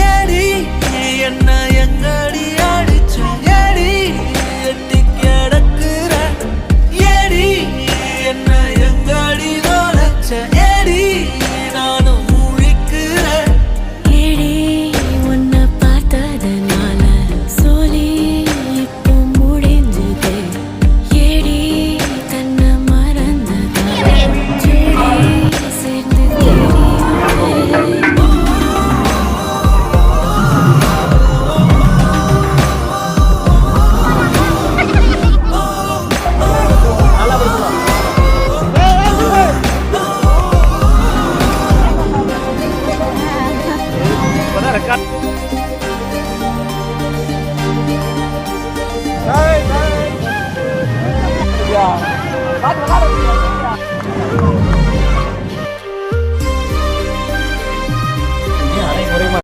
ஏடி என்ன எங்கடி அடிச்ச ஏடி எட்டி கிடக்குற ஏடி என்ன எங்கடி தொலைச்ச ஏடி நானும் முழிக்கிறேன் ஏடி உன்னை பார்த்ததுனால சோலி இப்போ முடிஞ்சது ஏடி தன்னை மறந்ததால ஜோடி சேர்ந்து rekat. Ya,